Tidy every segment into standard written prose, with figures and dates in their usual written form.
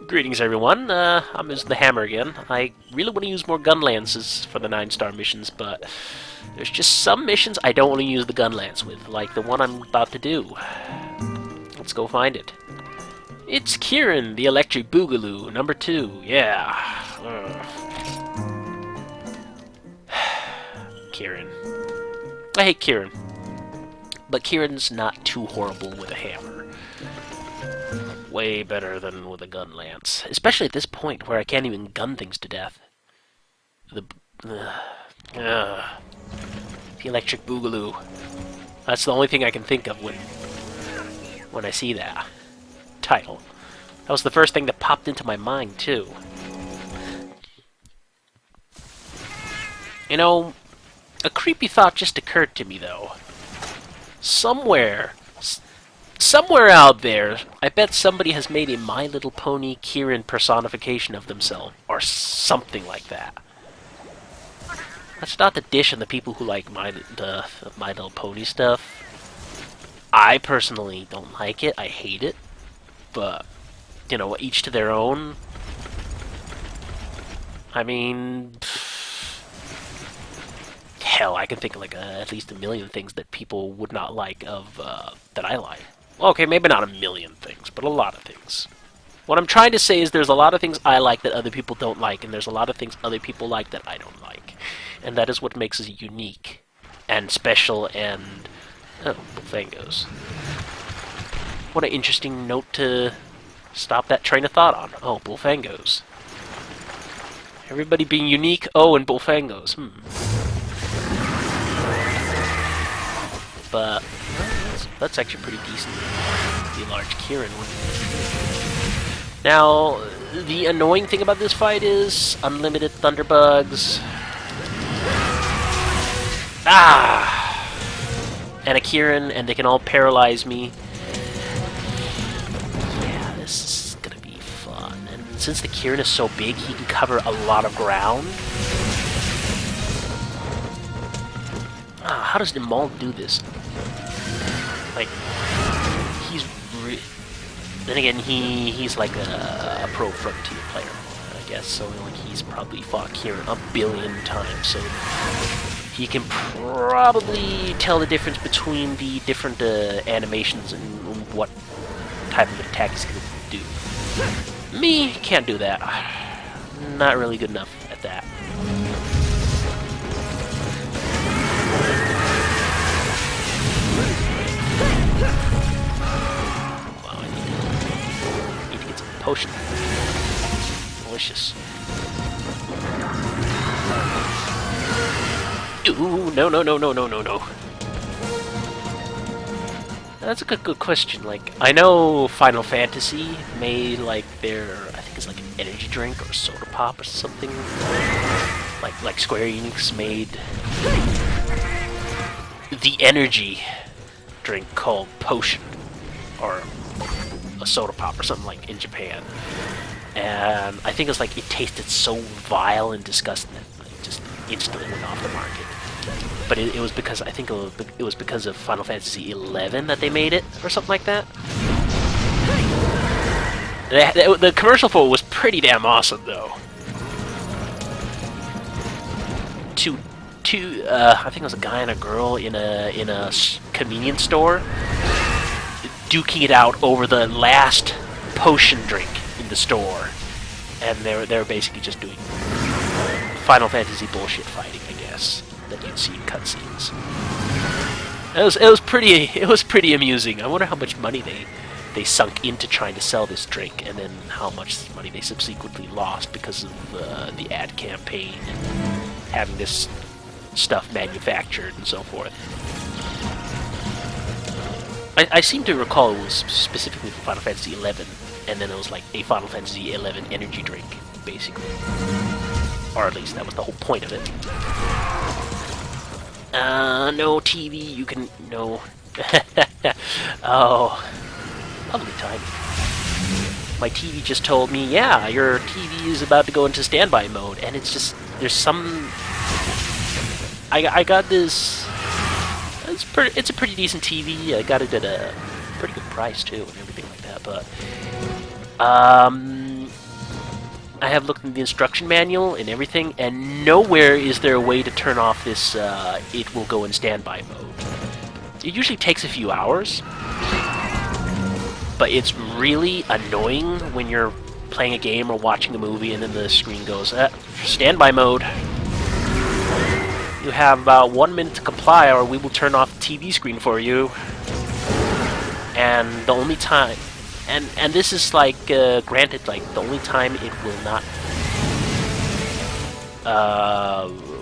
Greetings, everyone. I'm using the hammer again. I really want to use more gun lances for the 9-star missions, but there's just some missions I don't want to use the gun lance with, like the one I'm about to do. Let's go find it. It's Kieran, the Electric Boogaloo, number 2. Yeah. Kieran. I hate Kieran. But Kieran's not too horrible with a hammer. Way better than with a gun lance. Especially at this point where I can't even gun things to death. The Electric Boogaloo. That's the only thing I can think of when I see that title. That was the first thing that popped into my mind, too. You know, a creepy thought just occurred to me, though. Somewhere out there, I bet somebody has made a My Little Pony Kieran personification of themselves, or something like that. That's not to dish on the people who like My Little Pony stuff. I personally don't like it. I hate it. But, you know, each to their own. I mean, hell, I can think of like at least a million things that people would not like of that I like. Okay, maybe not a million things, but a lot of things. What I'm trying to say is there's a lot of things I like that other people don't like, and there's a lot of things other people like that I don't like. And that is what makes us unique and special and... oh, Bullfangos. What an interesting note to stop that train of thought on. Oh, Bullfangos. Everybody being unique, oh, and Bullfangos. But... that's actually pretty decent. The large Kieran one. Now, the annoying thing about this fight is unlimited thunderbugs. And a Kieran, and they can all paralyze me. Yeah, this is gonna be fun. And since the Kieran is so big, he can cover a lot of ground. How does Nimal do this? Like, then again, he's like a pro Frontier player, I guess, so like he's probably fought Kieran a billion times, so he can probably tell the difference between the different animations and what type of attack he's going to do. Me, can't do that. Not really good enough at that. Potion. Delicious. Ooh, no. That's a good question. Like, I know Final Fantasy made, like, their, I think it's like an energy drink or soda pop or something. Like Square Enix made the energy drink called Potion. Or a soda pop or something like in Japan, and I think it's like it tasted so vile and disgusting that it just instantly went off the market. But it was because I think it was because of Final Fantasy 11 that they made it or something like that. The commercial for it was pretty damn awesome though. I think it was a guy and a girl in a convenience store duking it out over the last potion drink in the store, and they were basically just doing Final Fantasy bullshit fighting, I guess, that you'd see in cutscenes. It was pretty amusing. I wonder how much money they sunk into trying to sell this drink, and then how much money they subsequently lost because of the ad campaign and having this stuff manufactured and so forth. I seem to recall it was specifically for Final Fantasy XI, and then it was like a Final Fantasy XI energy drink, basically. Or at least that was the whole point of it. No TV, you can... no. Oh. Lovely timing. My TV just told me, yeah, your TV is about to go into standby mode, and it's just... there's some... I got this... It's a pretty decent TV. I got it at a pretty good price too, and everything like that. But I have looked in the instruction manual and everything, and nowhere is there a way to turn off this, it will go in standby mode. It usually takes a few hours, but it's really annoying when you're playing a game or watching a movie and then the screen goes, standby mode. You have about 1 minute to comply or we will turn off the TV screen for you. And the only time... And this is like, granted, like, the only time it will not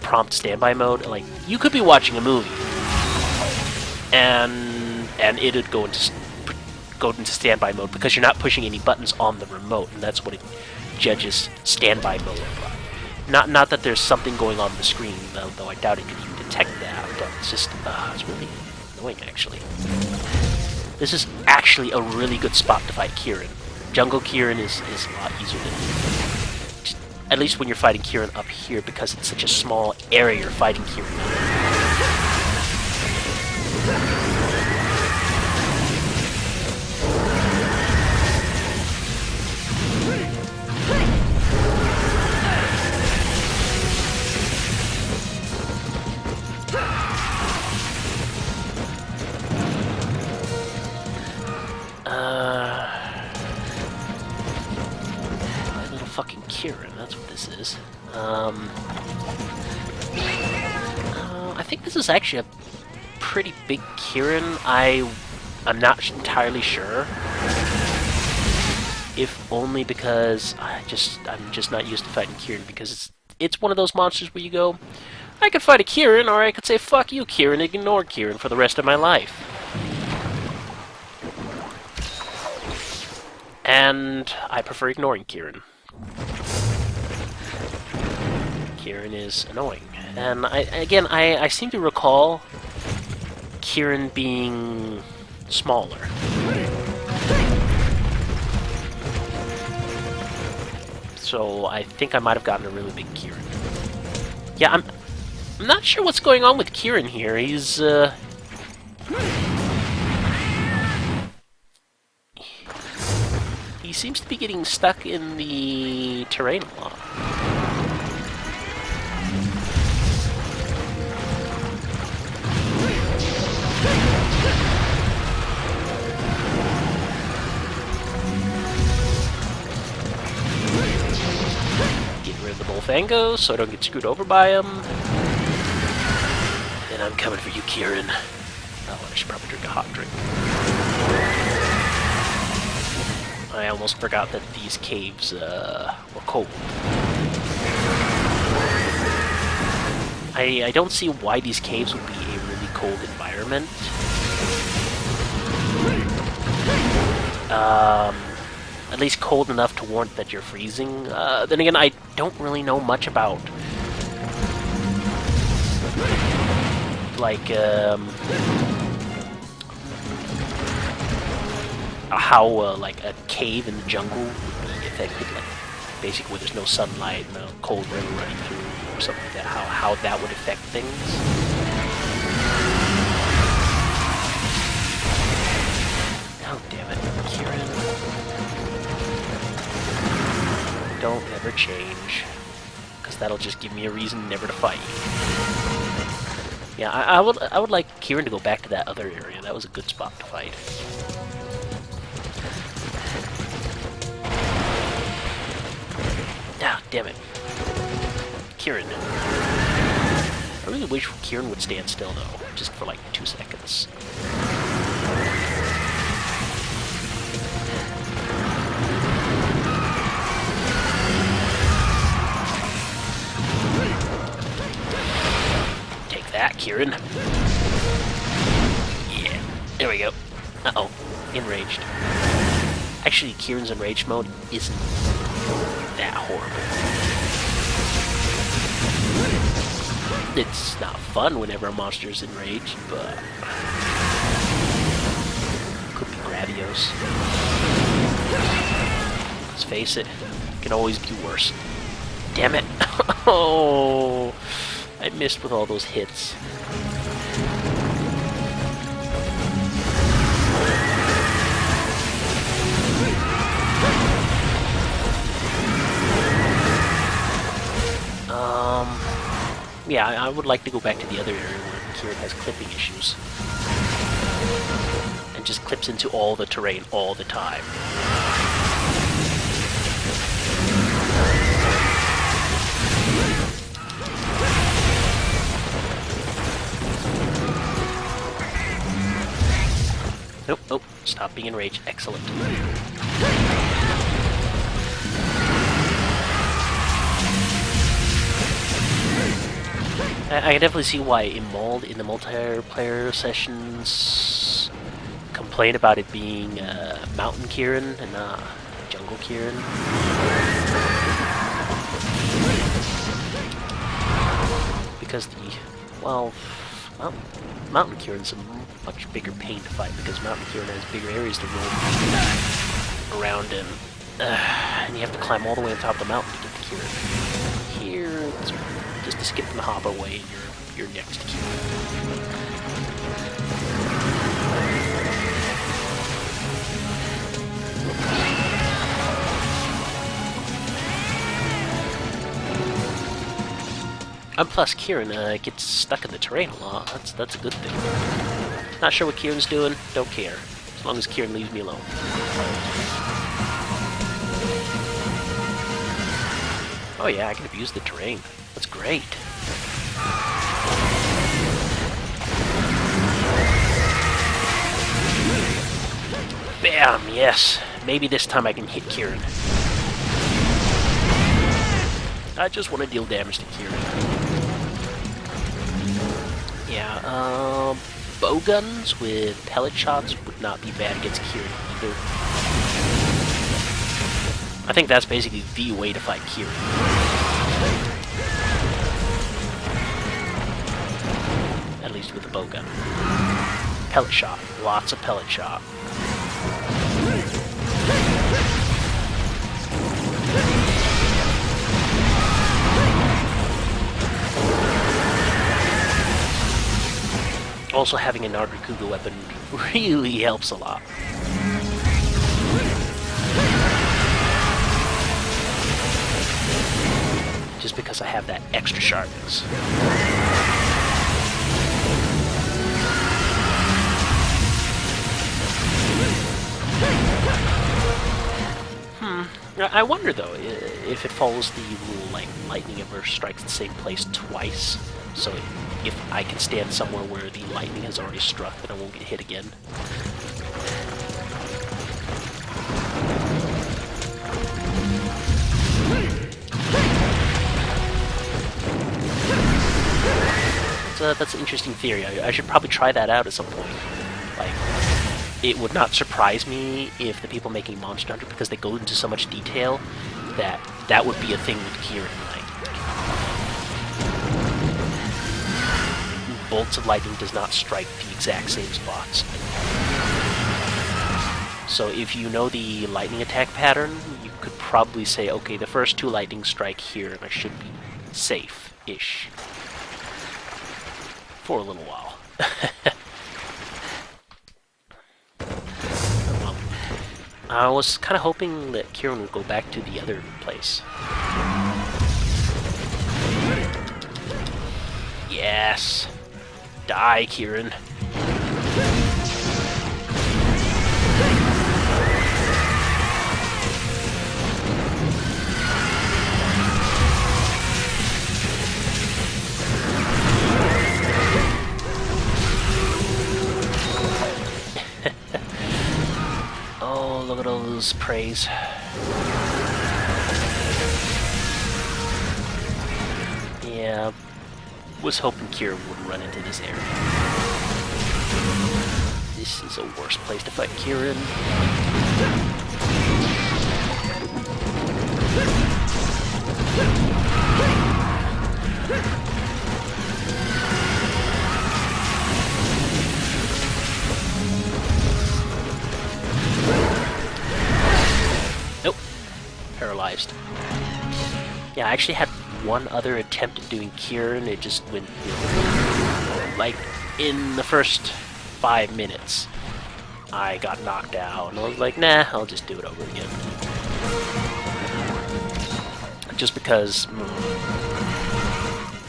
prompt standby mode, like, you could be watching a movie, and it would go into standby mode because you're not pushing any buttons on the remote, and that's what it judges standby mode. Not that there's something going on the screen, though I doubt it could even detect that, but it's just, it's really annoying, actually. This is actually a really good spot to fight Kirin. Jungle Kirin is a lot easier than... At least when you're fighting Kirin up here, because it's such a small area you're fighting Kirin. My little fucking Kirin, that's what this is. I think this is actually a pretty big Kirin. I'm not entirely sure. If only because I'm just not used to fighting Kirin, because it's one of those monsters where you go, I could fight a Kirin, or I could say fuck you Kirin and ignore Kirin for the rest of my life. And I prefer ignoring Kirin. Kirin is annoying. And I seem to recall Kirin being smaller. So I think I might have gotten a really big Kirin. Yeah, I'm not sure what's going on with Kirin here. He's he seems to be getting stuck in the terrain a lot. Getting rid of the Bullfangos so I don't get screwed over by him. And I'm coming for you, Kirin. Oh, I should probably drink a hot drink. I almost forgot that these caves were cold. I don't see why these caves would be a really cold environment. At least cold enough to warrant that you're freezing. Then again, I don't really know much about like how like a cave in the jungle would be affected, like basically where there's no sunlight and a cold river running through or something like that, how that would affect things. Oh damn it, Kirin. Don't ever change, because that'll just give me a reason never to fight you. Yeah, I would like Kirin to go back to that other area. That was a good spot to fight. Ah, damn it. Kirin. I really wish Kirin would stand still, though, just for like 2 seconds. Take that, Kirin. Yeah, there we go. Uh-oh, enraged. Actually, Kirin's enraged mode isn't that horrible. It's not fun whenever a monster's enraged, but could be Gradios. Let's face it, it can always be worse. Damn it! Oh, I missed with all those hits. Yeah, I would like to go back to the other area where Kieran has clipping issues. And just clips into all the terrain all the time. Nope, nope. Stop being enraged. Excellent. I can definitely see why Immald in the multiplayer sessions complain about it being Mountain Kieran and Jungle Kieran. Because Mountain Kieran's a much bigger pain to fight because Mountain Kieran has bigger areas to roam around in. And you have to climb all the way on top of the mountain to get to Kieran. Here, it's just a skip from the hop away and you're next to Kieran. And plus, Kieran gets stuck in the terrain a lot. That's a good thing. Not sure what Kieran's doing. Don't care. As long as Kieran leaves me alone. Oh yeah, I can abuse the terrain. That's great. Bam! Yes. Maybe this time I can hit Kieran. I just want to deal damage to Kieran. Yeah, bow guns with pellet shots would not be bad against Kieran either. I think that's basically the way to fight Kieran. At least with the bow gun. Pellet shot. Lots of pellet shot. Also, having a Nargacuga weapon really helps a lot. Just because I have that extra sharpness. I wonder though if it follows the rule like lightning ever strikes the same place twice. So if I can stand somewhere where the lightning has already struck, then I won't get hit again. That's an interesting theory. I should probably try that out at some point. Like, it would not surprise me if the people making Monster Hunter, because they go into so much detail, that would be a thing with Kieran. Like, bolts of lightning does not strike the exact same spots. So if you know the lightning attack pattern, you could probably say, okay, the first two lightning strike here, and I should be safe-ish. For a little while. Well, I was kind of hoping that Kieran would go back to the other place. Yes! Die, Kieran. Oh, look at all those praise. Yeah, was hoping Kieran wouldn't run into this area. This is a worse place to fight Kieran. Nope. Paralyzed. Yeah, I actually had one other attempt at doing Kieran. It just went, like, in the first 5 minutes, I got knocked out. And I was like, nah, I'll just do it over again. Just because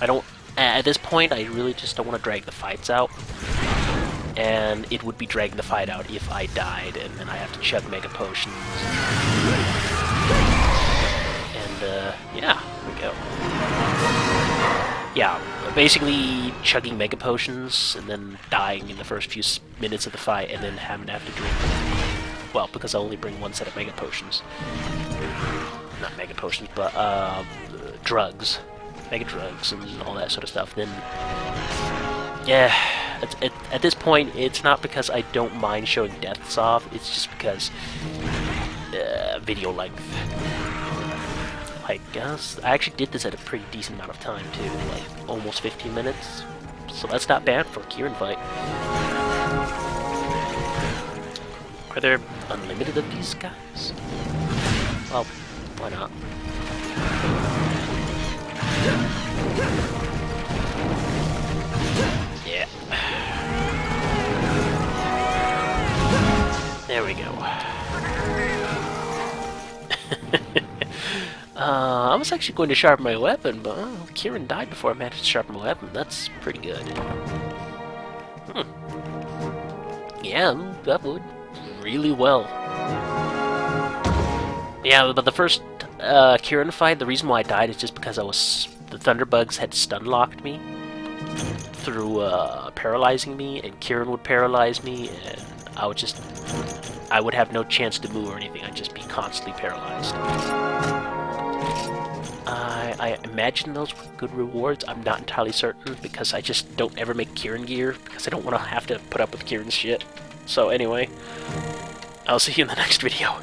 I don't At this point, I really just don't want to drag the fights out. And it would be dragging the fight out if I died, and then I have to chug Mega Potions. And, yeah, here we go. Yeah, basically chugging Mega Potions, and then dying in the first few minutes of the fight, and then having to drink. Well, because I only bring one set of Mega Potions. Not Mega Potions, but, drugs. Mega Drugs, and all that sort of stuff. Then, yeah, at this point, it's not because I don't mind showing deaths off, it's just because, video length. Like, I actually did this at a pretty decent amount of time, too, like, almost 15 minutes, so that's not bad for a Kieran fight. Are there unlimited of these guys? Well, why not? Yeah. There we go. I was actually going to sharpen my weapon, but Kieran died before I managed to sharpen my weapon. That's pretty good. Yeah, that would really well. Yeah, but the first Kieran fight, the reason why I died is just because the Thunderbugs had stun locked me through paralyzing me, and Kieran would paralyze me, and I would have no chance to move or anything. I'd just be constantly paralyzed. I imagine those were good rewards. I'm not entirely certain because I just don't ever make Kieran gear because I don't want to have to put up with Kieran's shit. So anyway, I'll see you in the next video.